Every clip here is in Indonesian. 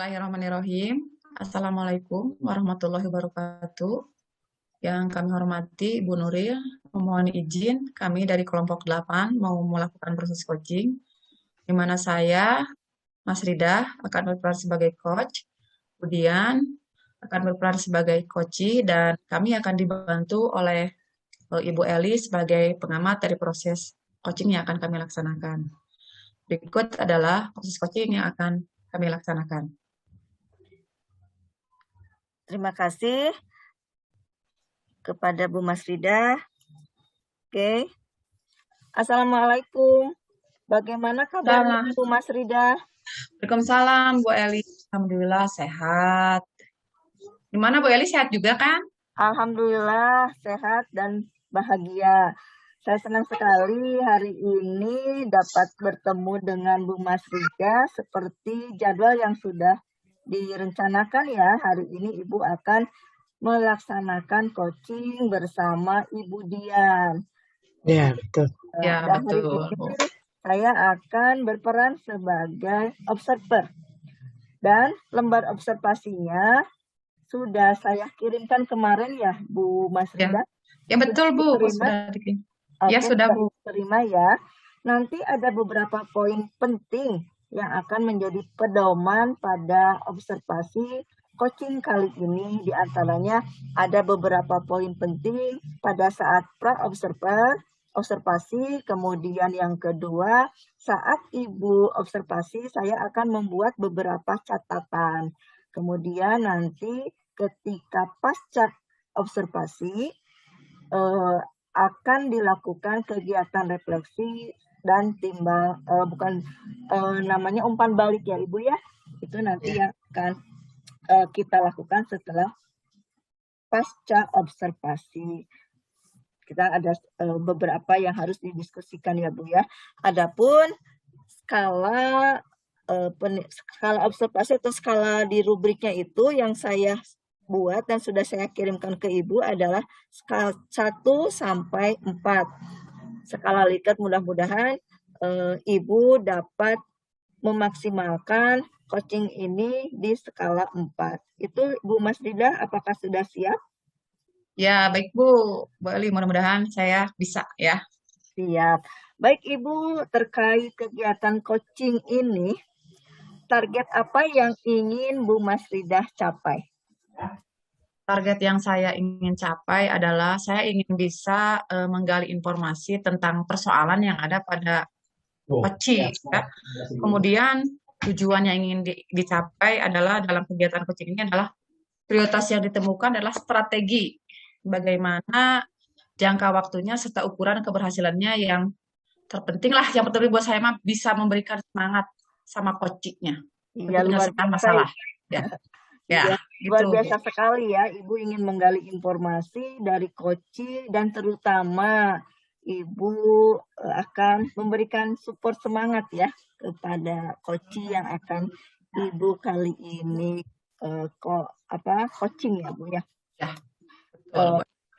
Bismillahirrahmanirrahim. Assalamualaikum warahmatullahi wabarakatuh. Yang kami hormati Ibu Nuril, memohon izin kami dari kelompok 8 mau melakukan proses coaching, di mana saya, Mas Rida, akan berperan sebagai coach, kemudian akan berperan sebagai coachee, dan kami akan dibantu oleh Ibu Eli sebagai pengamat dari proses coaching yang akan kami laksanakan. Berikut adalah proses coaching yang akan kami laksanakan. Terima kasih kepada Bu Mas Rida. Oke. Assalamualaikum. Bagaimana kabarnya Bu Mas Rida? Waalaikumsalam Bu Eli. Alhamdulillah sehat. Gimana Bu Eli, sehat juga kan? Alhamdulillah sehat dan bahagia. Saya senang sekali hari ini dapat bertemu dengan Bu Mas Rida seperti jadwal yang sudah direncanakan ya. Hari ini Ibu akan melaksanakan coaching bersama Ibu Dian. Ya, betul. Ya, Dan hari betul. ini saya akan berperan sebagai observer. Dan lembar observasinya sudah saya kirimkan kemarin ya, Bu Mas Rida. Ya betul Bu, sudah dikirim. Oke, Ya sudah Bu. Terima ya. Nanti ada beberapa poin penting yang akan menjadi pedoman pada observasi coaching kali ini. Di antaranya ada beberapa poin penting pada saat observasi, kemudian yang kedua saat Ibu observasi saya akan membuat beberapa catatan. Kemudian nanti ketika pasca observasi akan dilakukan kegiatan refleksi dan timbang namanya umpan balik ya Ibu ya. Itu nanti yang akan kita lakukan setelah pasca observasi. Kita ada beberapa yang harus didiskusikan ya Bu ya. Adapun skala observasi atau skala di rubriknya itu yang saya buat dan sudah saya kirimkan ke Ibu adalah skala 1 sampai 4. Skala Likert mudah-mudahan Ibu dapat memaksimalkan coaching ini di skala 4. Itu Bu Mas Rida, apakah sudah siap? Ya, baik Bu. Bu Eli, mudah-mudahan saya bisa ya. Siap. Baik Ibu, terkait kegiatan coaching ini, target apa yang ingin Bu Mas Rida capai? Target yang saya ingin capai adalah saya ingin bisa menggali informasi tentang persoalan yang ada pada coaching. Ya. Kemudian tujuan yang ingin dicapai adalah dalam kegiatan coaching ini adalah prioritas yang ditemukan adalah strategi bagaimana jangka waktunya serta ukuran keberhasilannya yang terpenting lah. Yang penting buat saya mah bisa memberikan semangat sama coachingnya. Iya, luar biasa masalah. Ya. Ya, luar biasa sekali ya. Ibu ingin menggali informasi dari coaching dan terutama Ibu akan memberikan support semangat ya kepada coaching yang akan Ibu kali ini coaching ya Bu ya. Ya.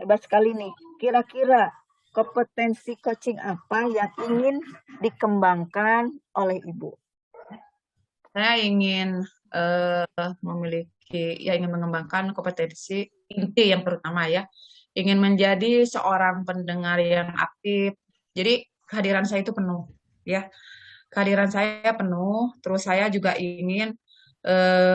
Hebat sekali nih. Kira-kira kompetensi coaching apa yang ingin dikembangkan oleh Ibu? Saya ingin ingin mengembangkan kompetensi inti yang terutama ya. Ingin menjadi seorang pendengar yang aktif. Jadi kehadiran saya itu penuh ya. Kehadiran saya penuh, terus saya juga ingin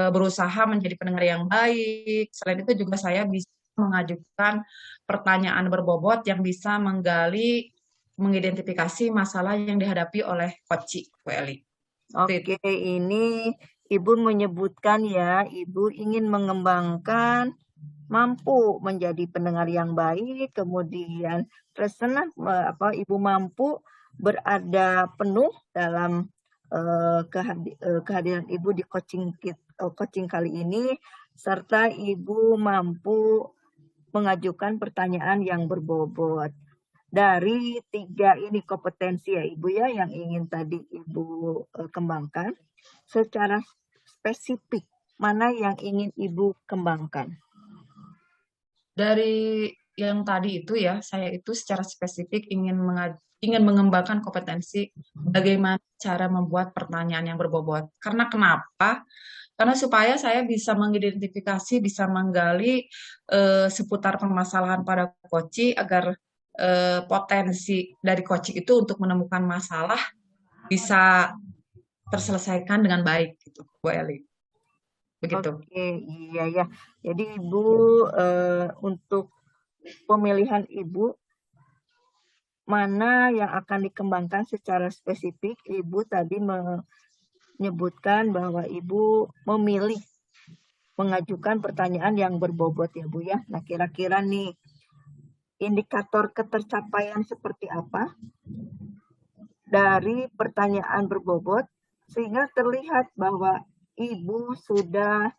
berusaha menjadi pendengar yang baik. Selain itu juga saya bisa mengajukan pertanyaan berbobot yang bisa mengidentifikasi masalah yang dihadapi oleh coach Bu Eli. Oke, ini Ibu menyebutkan ya, Ibu ingin mengembangkan mampu menjadi pendengar yang baik, kemudian Ibu mampu berada penuh dalam kehadiran Ibu di coaching kali ini, serta Ibu mampu mengajukan pertanyaan yang berbobot. Dari 3 ini kompetensi ya Ibu ya yang ingin tadi Ibu kembangkan, secara spesifik mana yang ingin Ibu kembangkan? Dari yang tadi itu ya, saya itu secara spesifik ingin mengembangkan kompetensi bagaimana cara membuat pertanyaan yang berbobot. Karena kenapa? Karena supaya saya bisa mengidentifikasi, bisa menggali seputar permasalahan pada koci agar potensi dari koci itu untuk menemukan masalah bisa terselesaikan dengan baik gitu, Bu Eli. Begitu. Oke, iya ya. Jadi Ibu untuk pemilihan Ibu mana yang akan dikembangkan secara spesifik, Ibu tadi menyebutkan bahwa Ibu memilih mengajukan pertanyaan yang berbobot ya Bu ya. Nah kira-kira nih indikator ketercapaian seperti apa dari pertanyaan berbobot sehingga terlihat bahwa Ibu sudah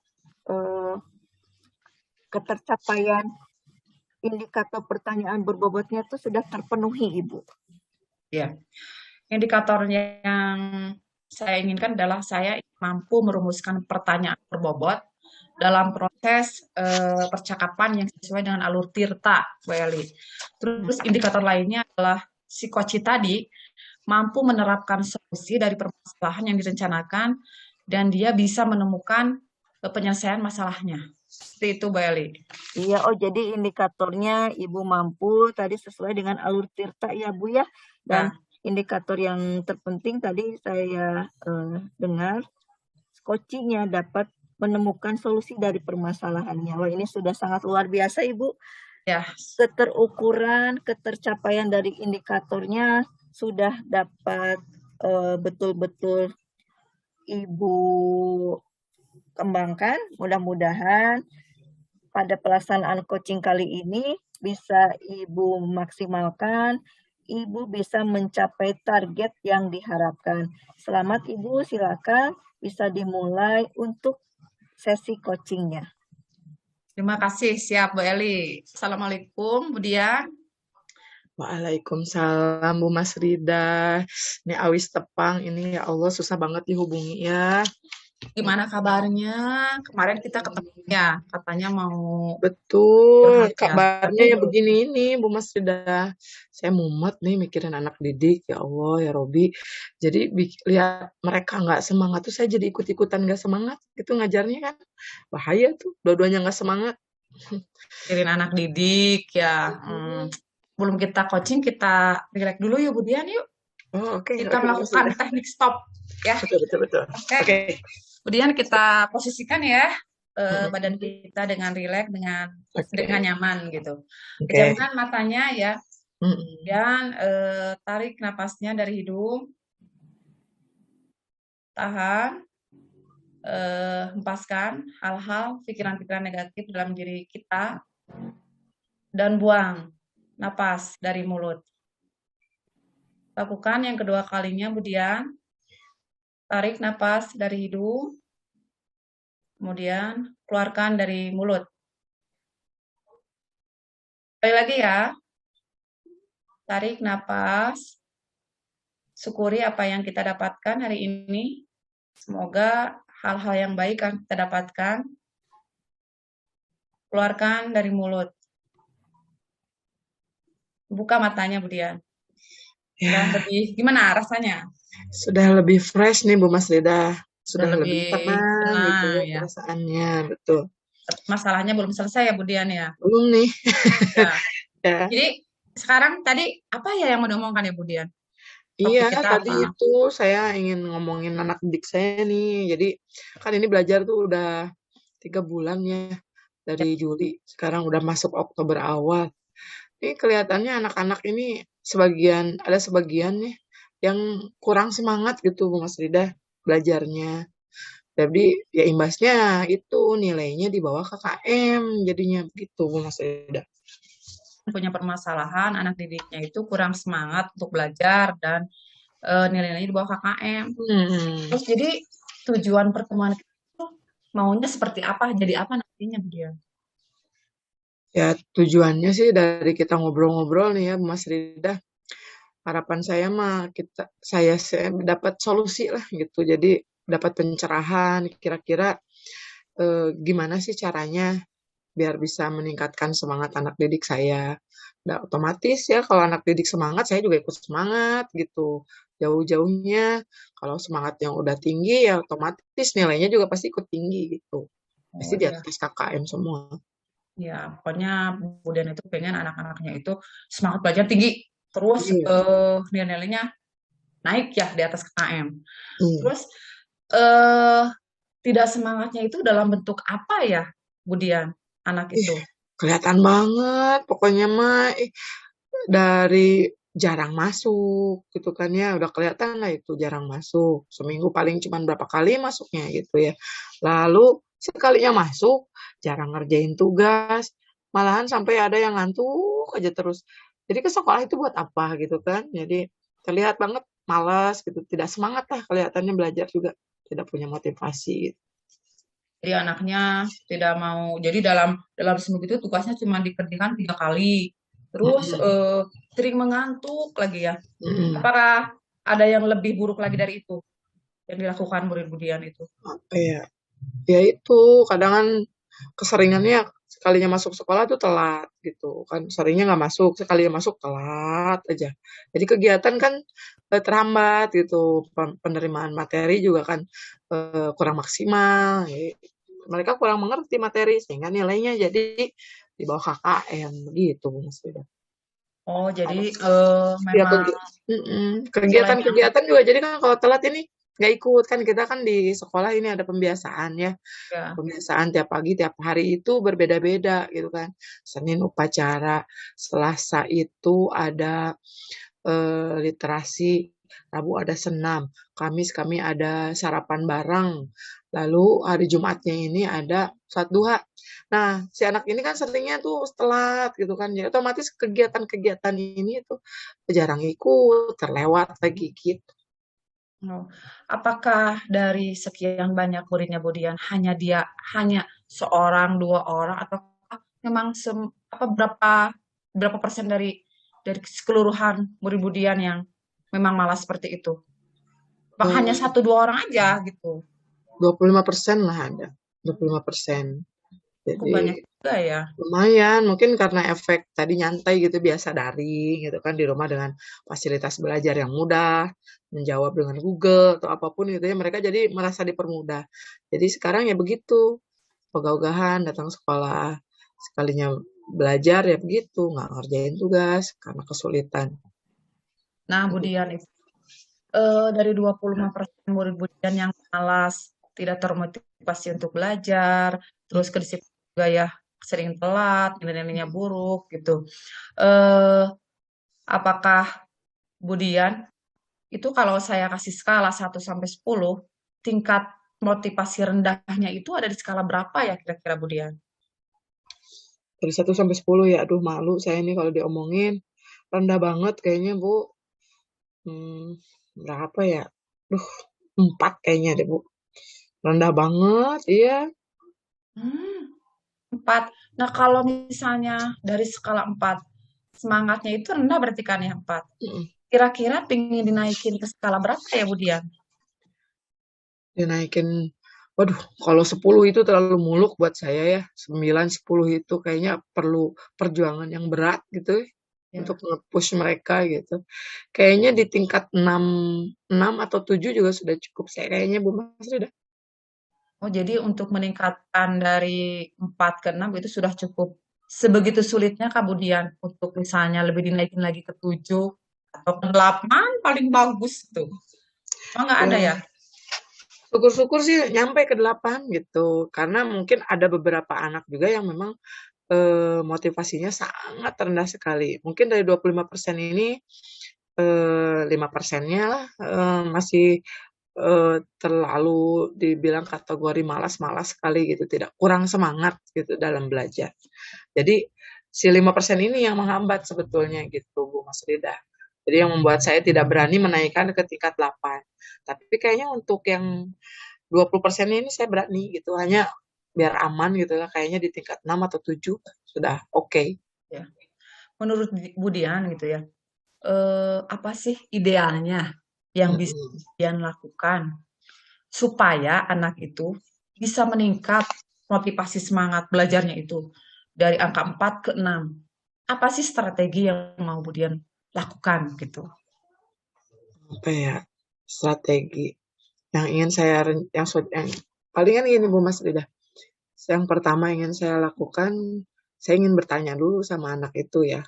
ketercapaian indikator pertanyaan berbobotnya itu sudah terpenuhi Ibu. Ya, indikatornya yang saya inginkan adalah saya mampu merumuskan pertanyaan berbobot dalam proses percakapan yang sesuai dengan alur tirta, Bu Eli. Terus indikator lainnya adalah si koci tadi mampu menerapkan solusi dari permasalahan yang direncanakan dan dia bisa menemukan penyelesaian masalahnya. Seperti itu, Bu Eli. Iya, oh jadi indikatornya Ibu mampu tadi sesuai dengan alur tirta ya Bu ya. Dan indikator yang terpenting tadi saya dengar, coachingnya dapat menemukan solusi dari permasalahannya. Wah ini sudah sangat luar biasa Ibu. Ya. Keterukuran, ketercapaian dari indikatornya sudah dapat betul-betul Ibu kembangkan. Mudah-mudahan pada pelaksanaan coaching kali ini bisa Ibu maksimalkan, Ibu bisa mencapai target yang diharapkan. Selamat Ibu, silakan bisa dimulai untuk sesi coachingnya. Terima kasih, siap Bu Eli. Assalamualaikum, Bu Dian. Waalaikumsalam Bu Mas Rida. Ini Awis Tepang, ini ya Allah susah banget dihubungi ya. Gimana kabarnya? Kemarin kita ketemu ya, katanya mau... Betul, kabarnya ya begini ini Bu Mas Rida. Saya mumet nih mikirin anak didik, ya Allah ya Robi. Jadi lihat mereka nggak semangat tuh saya jadi ikut-ikutan nggak semangat. Itu ngajarnya kan bahaya tuh, dua-duanya nggak semangat. Mikirin anak didik ya. Belum kita coaching, kita relax dulu yuk Bu Dian yuk. Oh, oke. Kita melakukan teknik stop ya. Betul. Oke. Kemudian kita posisikan ya badan kita dengan rileks, dengan nyaman gitu. Pejamkan matanya ya. Dan tarik napasnya dari hidung. Tahan. Hempaskan hal-hal pikiran-pikiran negatif dalam diri kita. Dan buang napas dari mulut. Lakukan yang kedua kalinya, Bu Dian. Tarik napas dari hidung. Kemudian keluarkan dari mulut. Sekali lagi ya. Tarik napas. Syukuri apa yang kita dapatkan hari ini. Semoga hal-hal yang baik yang kita dapatkan. Keluarkan dari mulut. Buka matanya, Bu Dian. Ya. Gimana rasanya? Sudah lebih fresh nih Bu Mas Rida. Sudah lebih tenang gitu ya perasaannya, betul. Masalahnya belum selesai ya Bu Dian ya? Belum nih. Ya. Jadi sekarang tadi apa ya yang mau diomongkan ya Bu Dian? Iya, tadi itu saya ingin ngomongin anak didik saya nih. Jadi kan ini belajar tuh udah 3 bulan ya, dari Juli. Sekarang udah masuk Oktober awal. Ini kelihatannya anak-anak ini ada sebagian nih yang kurang semangat gitu Bu Mas Rida belajarnya. Jadi ya imbasnya itu nilainya di bawah KKM jadinya begitu Bu Mas Rida. Punya permasalahan anak didiknya itu kurang semangat untuk belajar dan nilainya di bawah KKM. Terus jadi tujuan pertemuan itu maunya seperti apa? Jadi apa nantinya dia? Ya tujuannya sih dari kita ngobrol-ngobrol nih ya Mas Rida. Harapan saya mah saya dapat solusi lah gitu. Jadi dapat pencerahan kira-kira gimana sih caranya biar bisa meningkatkan semangat anak didik saya. Nah, otomatis ya kalau anak didik semangat, saya juga ikut semangat gitu. Jauh-jauhnya, kalau semangat yang udah tinggi ya otomatis nilainya juga pasti ikut tinggi gitu. Pasti Oh di iya, atas KKM semua. ya pokoknya Bu Dian itu pengen anak-anaknya itu semangat belajar tinggi, terus Iya. nilai-nilainya naik ya di atas KKM. Iya. Terus eh tidak semangatnya itu dalam bentuk apa ya, Bu Dian, anak Ih, itu? kelihatan banget. Pokoknya mah dari jarang masuk gitu kan ya udah kelihatan lah itu jarang masuk seminggu paling cuman berapa kali masuknya gitu ya lalu sekalinya masuk jarang ngerjain tugas malahan sampai ada yang ngantuk aja terus jadi ke sekolah itu buat apa gitu kan jadi terlihat banget malas gitu tidak semangat lah kelihatannya belajar juga tidak punya motivasi gitu. Jadi anaknya tidak mau. Jadi dalam dalam seminggu itu tugasnya cuma dikerjakan 3 kali. Terus Mm-mm. sering mengantuk lagi ya. Mm-mm. Apakah ada yang lebih buruk lagi dari itu yang dilakukan murid Budian itu? Apa ya ya itu kadang kan keseringannya sekalinya masuk sekolah tuh telat gitu kan seringnya nggak masuk sekalinya masuk telat aja jadi kegiatan kan terhambat gitu penerimaan materi juga kan kurang maksimal ya. Mereka kurang mengerti materi sehingga nilainya jadi di bawah KKM gitu Mas Frida. Oh, jadi Ya, memang selain kegiatan-kegiatan juga jadi kan kalau telat ini nggak ikut kan kita kan di sekolah ini ada pembiasaan ya ya. pembiasaan tiap pagi tiap hari itu berbeda-beda gitu kan Senin upacara Selasa itu ada literasi Rabu ada senam Kamis kami ada sarapan bareng lalu hari Jumatnya ini ada sholat duha nah si anak ini kan seringnya tuh telat gitu kan ya otomatis kegiatan-kegiatan ini tuh jarang ikut terlewat lagi gitu. Oh. Apakah dari sekian banyak muridnya Budian hanya seorang dua orang atau memang apa berapa persen dari keseluruhan murid Budian yang memang malas seperti itu? Apa hanya Eh, satu dua orang aja gitu? 25% lah ada 25%. Cukup Jadi banyak juga ya. lumayan, mungkin karena efek tadi nyantai gitu biasa daring gitu kan di rumah dengan fasilitas belajar yang mudah, menjawab dengan Google atau apapun gitu ya, mereka jadi merasa dipermudah. Jadi sekarang ya begitu, ogah-ogahan datang sekolah, sekalinya belajar ya begitu, nggak ngerjain tugas karena kesulitan. Nah, Budian itu dari 25% murid Budian yang malas, tidak termotivasi untuk belajar, terus kedisiplinan juga ya sering telat, nilai-nilainya buruk gitu. Eh, apakah Budian itu kalau saya kasih skala 1 sampai 10, tingkat motivasi rendahnya itu ada di skala berapa ya kira-kira Budian? Dari 1 sampai 10 ya, aduh malu saya nih kalau diomongin. Rendah banget kayaknya Bu. Hmm, berapa ya? Duh, 4 kayaknya deh Bu. Rendah banget, iya. Hmm, 4. Nah, kalau misalnya dari skala 4, semangatnya itu rendah berarti kan ya 4. Mm. Kira-kira pengen dinaikin ke skala berapa ya, Budian? Dinaikin, waduh, kalau 10 itu terlalu muluk buat saya ya. 9, 10 itu kayaknya perlu perjuangan yang berat gitu ya, untuk Ya. nge-push mereka gitu. Kayaknya di tingkat 6, 6 atau 7 juga sudah cukup saya kayaknya Bu Mas Rida. Oh, jadi untuk meningkatkan dari 4 ke 6 itu sudah cukup. Sebegitu sulitnya Kak Budian untuk misalnya lebih dinaikin lagi ke 7 atau ke 8 paling bagus tuh. Oh, nggak ada ya? Ya, syukur-syukur sih nyampe ke 8 gitu. Karena mungkin ada beberapa anak juga yang memang motivasinya sangat rendah sekali. Mungkin dari 25% ini 5%-nya lah masih terlalu dibilang kategori malas-malas sekali gitu, tidak kurang semangat gitu dalam belajar. Jadi si 5% ini yang menghambat sebetulnya gitu Bu Mas Rida. Jadi yang membuat saya tidak berani menaikkan ke tingkat 8. Tapi kayaknya untuk yang 20% ini saya berani gitu, hanya biar aman gitu lah, kayaknya di tingkat 6 atau 7 sudah oke. Ya. Menurut Budian gitu ya, apa sih idealnya yang bisa Mm-mm. Budian lakukan supaya anak itu bisa meningkat motivasi semangat belajarnya itu? dari angka 4 ke 6. Apa sih strategi yang mau Budian lakukan gitu? Apa ya strategi yang ingin saya yang palingan gini Bu Mas Rida. Yang pertama ingin saya lakukan, saya ingin bertanya dulu sama anak itu ya,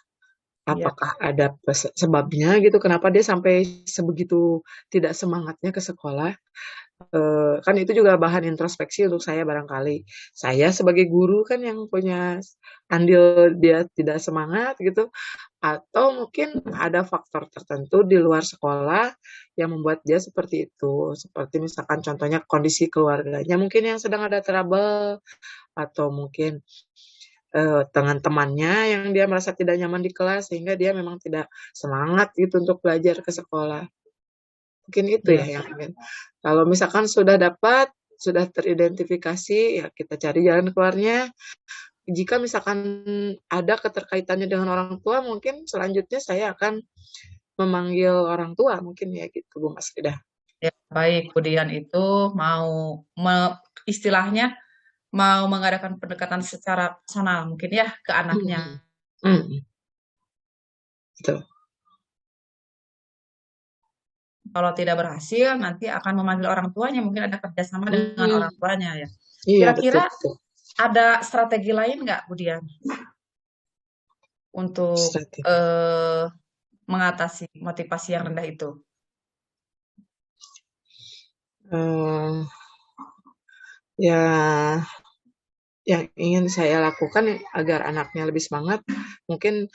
Ya, apakah ada sebabnya gitu, kenapa dia sampai sebegitu tidak semangatnya ke sekolah. Kan itu juga bahan introspeksi untuk saya barangkali. Saya sebagai guru kan yang punya andil dia tidak semangat gitu, atau mungkin ada faktor tertentu di luar sekolah yang membuat dia seperti itu. Seperti misalkan contohnya kondisi keluarganya mungkin yang sedang ada trouble, atau mungkin dengan temannya yang dia merasa tidak nyaman di kelas sehingga dia memang tidak semangat gitu untuk belajar ke sekolah. Mungkin itu ya ya. yang ingin. Kalau misalkan sudah dapat, sudah teridentifikasi, ya kita cari jalan keluarnya. Jika misalkan ada keterkaitannya dengan orang tua, mungkin selanjutnya saya akan memanggil orang tua, mungkin ya gitu Bu Mas Rida. Ya, baik, Budian itu mau istilahnya mau mengadakan pendekatan secara personal mungkin ya ke anaknya. Hmm. Hmm. Gitu. Kalau tidak berhasil, nanti akan memanggil orang tuanya, mungkin ada kerjasama dengan Hmm. orang tuanya ya. Iya betul Kira-kira betul. ada strategi lain nggak, Budian, untuk Strategi. mengatasi motivasi yang rendah itu? Eh, ya yang ingin saya lakukan agar anaknya lebih semangat, mungkin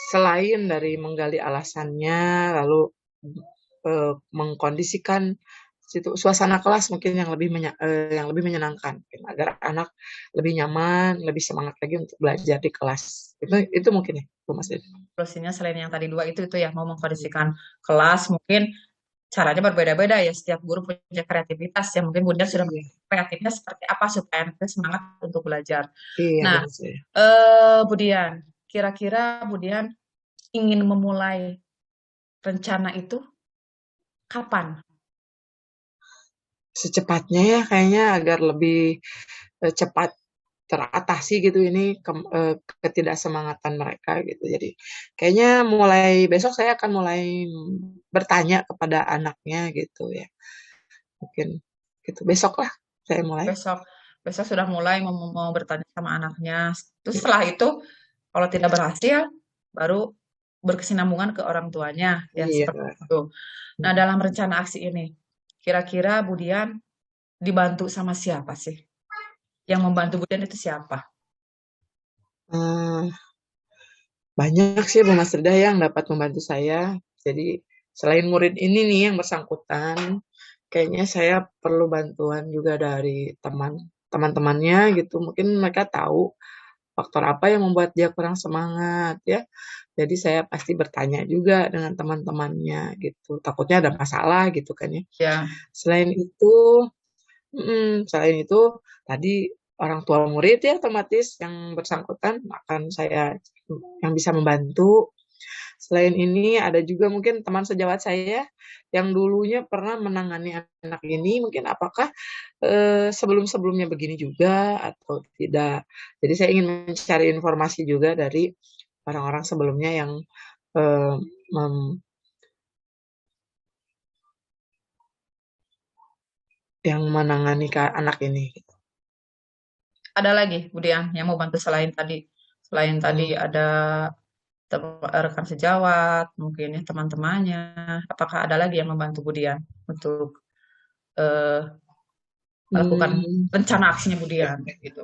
selain dari menggali alasannya, lalu mengkondisikan suasana kelas mungkin yang lebih menyenangkan, mungkin, agar anak lebih nyaman, lebih semangat lagi untuk belajar di kelas. Itu mungkin ya, Bu Mas Dede. Solusinya selain yang tadi dua itu ya mau mengkondisikan kelas, mungkin caranya berbeda-beda ya. Setiap guru punya kreativitas ya. Mungkin Bunda sudah Iya, kreatifnya seperti apa supaya anak semangat untuk belajar. iya Nah, benar sih. Budian, kira-kira Budian ingin memulai rencana itu kapan? Secepatnya ya kayaknya agar lebih cepat teratasi gitu ini ketidaksemangatan mereka gitu. Jadi kayaknya mulai besok saya akan mulai bertanya kepada anaknya gitu ya. Mungkin gitu. Besok lah saya mulai. Besok, besok sudah mulai mau bertanya sama anaknya. Terus setelah itu, kalau tidak berhasil, baru berkesinambungan ke orang tuanya ya Iya. seperti itu. Nah, dalam rencana aksi ini, kira-kira Budian dibantu sama siapa sih? Yang membantu Budian itu siapa? Hmm, banyak sih Bu Mas Rida yang dapat membantu saya. Jadi selain murid ini nih yang bersangkutan, kayaknya saya perlu bantuan juga dari teman-temannya gitu. Mungkin mereka tahu faktor apa yang membuat dia kurang semangat ya. Jadi saya pasti bertanya juga dengan teman-temannya gitu. Takutnya ada masalah gitu kan ya. Ya, Selain itu, selain itu tadi orang tua murid ya otomatis yang bersangkutan akan saya yang bisa membantu. Selain ini ada juga mungkin teman sejawat saya yang dulunya pernah menangani anak ini, mungkin apakah sebelum-sebelumnya begini juga atau tidak. Jadi saya ingin mencari informasi juga dari orang-orang sebelumnya yang eh, mem- yang menangani anak ini. ada lagi Budian yang mau bantu selain tadi. Selain tadi Hmm. ada rekan sejawat, mungkin ya teman-temannya. Apakah ada lagi yang membantu Budian untuk eh, melakukan Hmm. rencana aksinya Budian kayak gitu?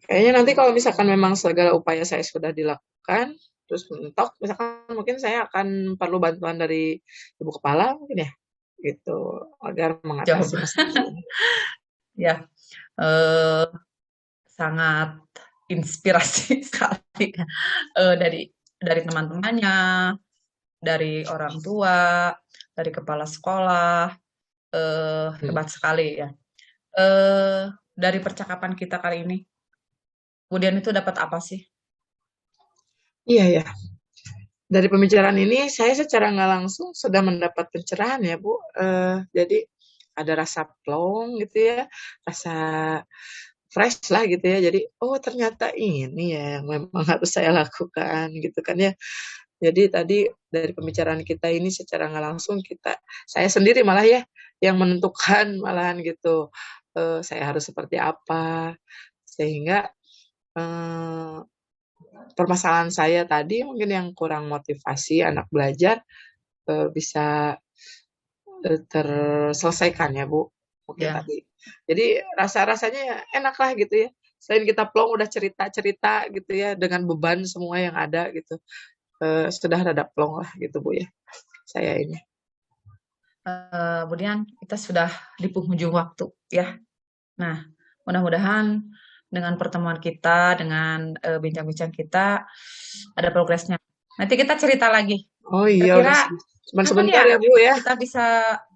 Kayaknya nanti kalau misalkan memang segala upaya saya sudah dilakukan, terus mentok, misalkan mungkin saya akan perlu bantuan dari ibu kepala mungkin ya, gitu, agar Jawab mengatasi masalah ini. ya, eh, sangat inspirasi sekali dari teman-temannya, dari orang tua, dari kepala sekolah, Hmm. hebat sekali ya. Eh, dari percakapan kita kali ini, kemudian itu dapat apa sih? Iya ya, dari pembicaraan ini saya secara nggak langsung sudah mendapat pencerahan ya Bu. Jadi ada rasa plong gitu ya, rasa fresh lah gitu ya. Jadi oh ternyata ini ya yang memang harus saya lakukan gitu kan ya. Jadi tadi dari pembicaraan kita ini secara nggak langsung saya sendiri malah ya yang menentukan malahan gitu. Saya harus seperti apa sehingga eh, permasalahan saya tadi mungkin yang kurang motivasi anak belajar bisa terselesaikan ya Bu mungkin Ya. tadi. Jadi rasanya ya enak lah gitu ya. Selain kita plong udah cerita-cerita gitu ya dengan beban semua yang ada gitu. Sudah rada plong lah gitu Bu ya. Saya ini. Kemudian kita sudah di penghujung waktu ya. Nah, mudah-mudahan dengan pertemuan kita, dengan bincang-bincang kita ada progresnya. Nanti kita cerita lagi. Oh iya udah Kira-kira cuman kapan sebentar ya ya Bu ya. kita bisa,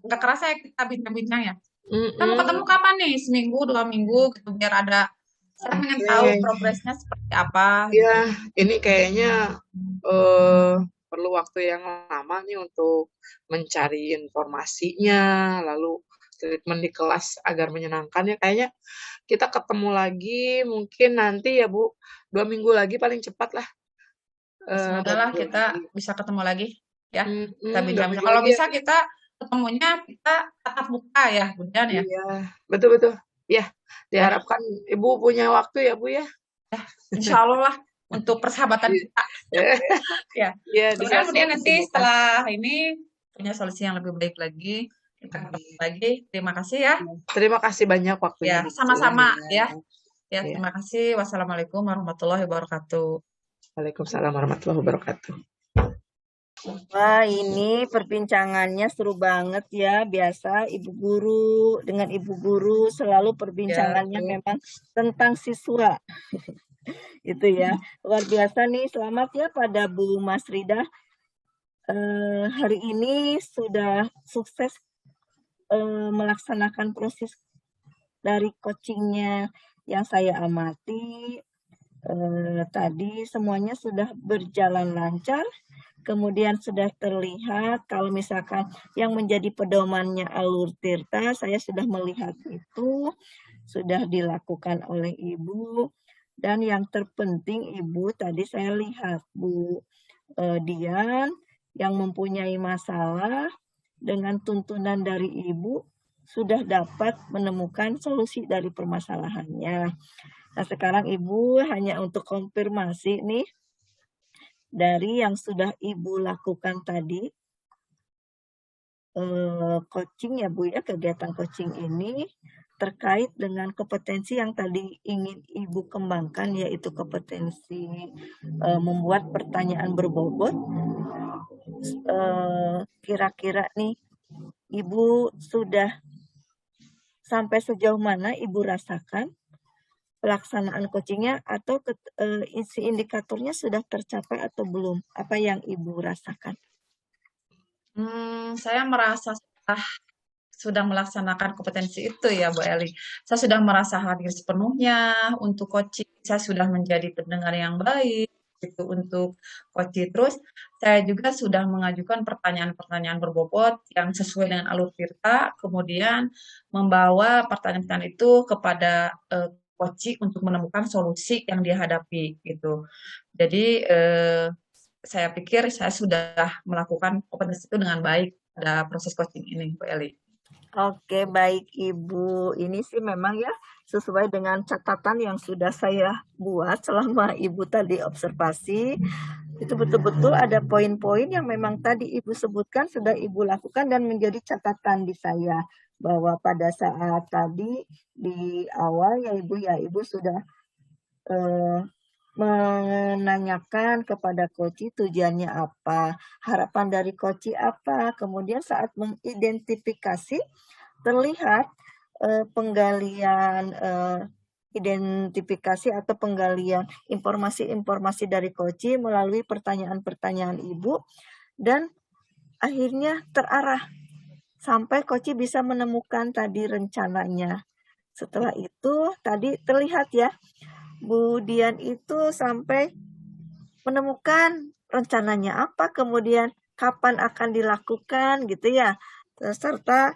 nggak kerasa ya kita bincang-bincang ya. Kita mau ketemu Mm-mm. kapan nih? Seminggu, 2 minggu gitu biar ada. Saya pengen tahu Oke. progresnya seperti apa Ya, gitu. ini kayaknya eh perlu waktu yang lama nih untuk mencari informasinya, lalu treatment di kelas agar menyenangkan ya. Kayaknya kita ketemu lagi mungkin nanti ya Bu, 2 minggu lagi paling cepat lah. Semoga Dua lah minggu kita lagi. bisa ketemu lagi ya. Kita Dua bincang-bincang. minggu Kalau lagi ya. bisa kita ketemunya kita tatap muka ya, Bunda ya. Iya, betul-betul. Ya, Ya, diharapkan Ibu punya waktu ya Bu ya. insya Allah lah untuk persahabatan kita. Ya, Iya, di mudah-mudahan sela-sela kemudian nanti kesibukan. setelah ini punya solusi yang lebih baik lagi. Kita ketemu lagi. Terima kasih ya. Terima kasih banyak waktunya Ya, Bu sama-sama ya. ya. Ya, Ya. terima kasih. Wassalamualaikum warahmatullahi wabarakatuh. Waalaikumsalam warahmatullahi wabarakatuh. Wah, ini perbincangannya seru banget ya. Biasa ibu guru dengan ibu guru selalu Ya, perbincangannya Bu. memang tentang siswa. Itu ya. Luar biasa nih. Selamat ya pada Bu Mas Rida. Hari ini sudah sukses melaksanakan proses dari coachingnya yang saya amati. Tadi semuanya sudah berjalan lancar, kemudian sudah terlihat kalau misalkan yang menjadi pedomannya alur tirta, saya sudah melihat itu, sudah dilakukan oleh Ibu, dan yang terpenting Ibu tadi saya lihat Bu Dian yang mempunyai masalah dengan tuntunan dari Ibu sudah dapat menemukan solusi dari permasalahannya. Nah, sekarang Ibu hanya untuk konfirmasi nih dari yang sudah Ibu lakukan tadi, coaching ya Bu ya, kegiatan coaching ini terkait dengan kompetensi yang tadi ingin Ibu kembangkan, yaitu kompetensi membuat pertanyaan berbobot. Kira-kira nih Ibu sudah sampai sejauh mana Ibu rasakan pelaksanaan coachingnya atau isi indikatornya sudah tercapai atau belum? Apa yang Ibu rasakan? Saya merasa sudah melaksanakan kompetensi itu ya, Bu Eli. Saya sudah merasa hadir sepenuhnya untuk coaching. Saya sudah menjadi pendengar yang baik gitu untuk coaching. Terus saya juga sudah mengajukan pertanyaan-pertanyaan berbobot yang sesuai dengan alur tirta, kemudian membawa pertanyaan-pertanyaan itu kepada coaching untuk menemukan solusi yang dihadapi gitu. Jadi saya pikir saya sudah melakukan kompetensi itu dengan baik pada proses coaching ini, Bu Eli. Oke, baik Ibu. Ini sih memang ya sesuai dengan catatan yang sudah saya buat selama Ibu tadi observasi. Itu betul-betul ada poin-poin yang memang tadi Ibu sebutkan sudah Ibu lakukan dan menjadi catatan di saya. Bahwa pada saat tadi di awal ya Ibu sudah menanyakan kepada coach tujuannya apa, harapan dari coach apa, kemudian saat mengidentifikasi terlihat penggalian identifikasi atau penggalian informasi-informasi dari coach melalui pertanyaan-pertanyaan Ibu dan akhirnya terarah sampai coach bisa menemukan tadi rencananya. Setelah itu tadi terlihat ya Bu Dian itu sampai menemukan rencananya apa, kemudian kapan akan dilakukan gitu ya, serta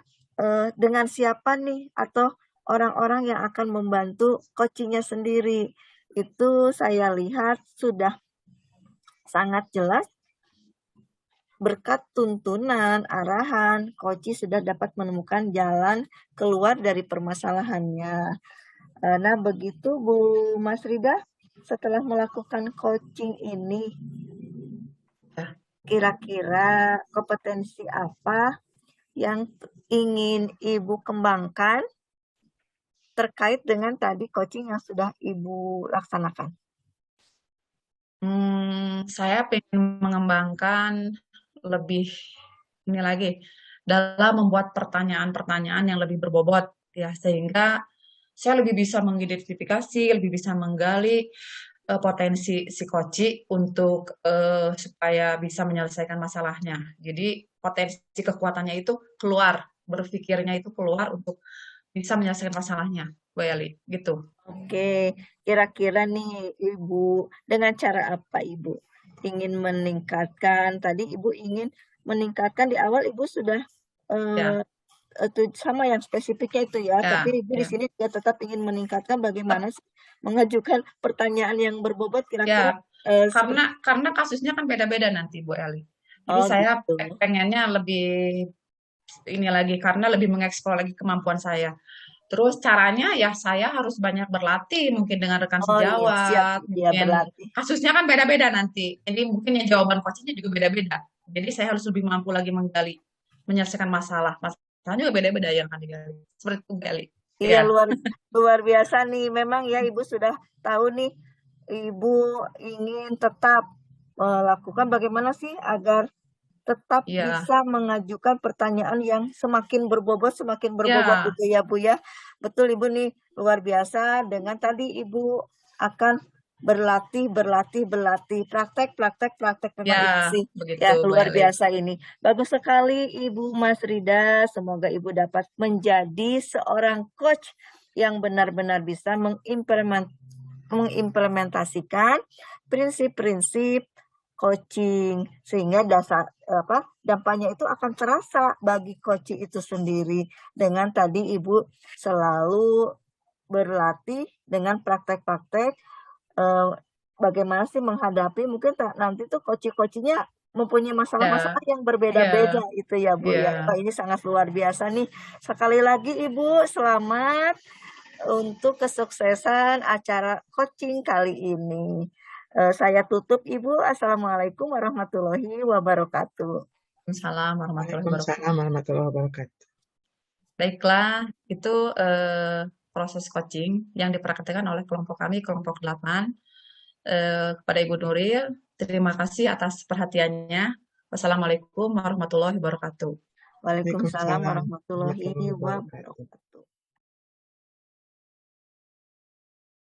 dengan siapa nih atau orang-orang yang akan membantu coachingnya sendiri. Itu saya lihat sudah sangat jelas berkat tuntunan, arahan, coach sudah dapat menemukan jalan keluar dari permasalahannya. Nah, begitu Bu Mas Rida, setelah melakukan coaching ini, kira-kira kompetensi apa yang ingin Ibu kembangkan terkait dengan tadi coaching yang sudah Ibu laksanakan? Saya ingin mengembangkan lebih ini lagi dalam membuat pertanyaan-pertanyaan yang lebih berbobot ya, sehingga saya lebih bisa mengidentifikasi, lebih bisa menggali potensi si koci untuk supaya bisa menyelesaikan masalahnya. Jadi potensi kekuatannya itu keluar, berpikirnya itu keluar untuk bisa menyelesaikan masalahnya, Bu Eli, gitu. Oke, kira-kira nih Ibu, dengan cara apa Ibu ingin meningkatkan? Tadi Ibu ingin meningkatkan di awal Ibu sudah Ya, itu sama yang spesifiknya itu ya, ya, tapi Ibu di ya. sini juga tetap ingin meningkatkan bagaimana sih mengajukan pertanyaan yang berbobot kira-kira Ya, seperti karena kasusnya kan beda-beda nanti Bu Eli. Jadi oh saya gitu. pengennya lebih ini lagi karena lebih mengeksplor lagi kemampuan saya. Terus caranya ya saya harus banyak berlatih mungkin dengan rekan Oh iya, siap sejawat, dia mungkin berlatih. kasusnya kan beda-beda nanti. Jadi mungkin ya jawaban coachnya juga beda-beda. Jadi saya harus lebih mampu lagi menggali, menyelesaikan masalah. Masalahnya juga beda-beda yang akan digali. Seperti itu Gali. Iya, Ya, luar biasa nih. Memang ya Ibu sudah tahu nih, Ibu ingin tetap melakukan bagaimana sih agar tetap ya, bisa mengajukan pertanyaan yang semakin berbobot ya, gitu ya Bu ya. Betul Ibu nih, luar biasa dengan tadi Ibu akan berlatih, praktek memang itu ya, sih. begitu Ya, Bu luar Eli. biasa ini. Bagus sekali Ibu Mas Rida. Semoga Ibu dapat menjadi seorang coach yang benar-benar bisa mengimplementasikan prinsip-prinsip coaching sehingga dampaknya itu akan terasa bagi coaching itu sendiri dengan tadi Ibu selalu berlatih dengan praktek-praktek bagaimana sih menghadapi mungkin nanti tuh coaching-coachingnya mempunyai masalah-masalah Ya, yang ya, berbeda-beda itu ya Bu ya. ya. Wah, ini sangat luar biasa nih. Sekali lagi Ibu selamat untuk kesuksesan acara coaching kali ini. Saya tutup Ibu. Assalamualaikum warahmatullahi wabarakatuh. Waalaikumsalam warahmatullahi wabarakatuh. Waalaikumsalam warahmatullahi wabarakatuh. Baiklah, itu proses coaching yang dipraktikkan oleh kelompok kami, kelompok 8. Kepada Ibu Nuril, terima kasih atas perhatiannya. Wassalamualaikum warahmatullahi wabarakatuh. Waalaikumsalam Waalaikumsalam warahmatullahi warahmatullahi wabarakatuh. wabarakatuh.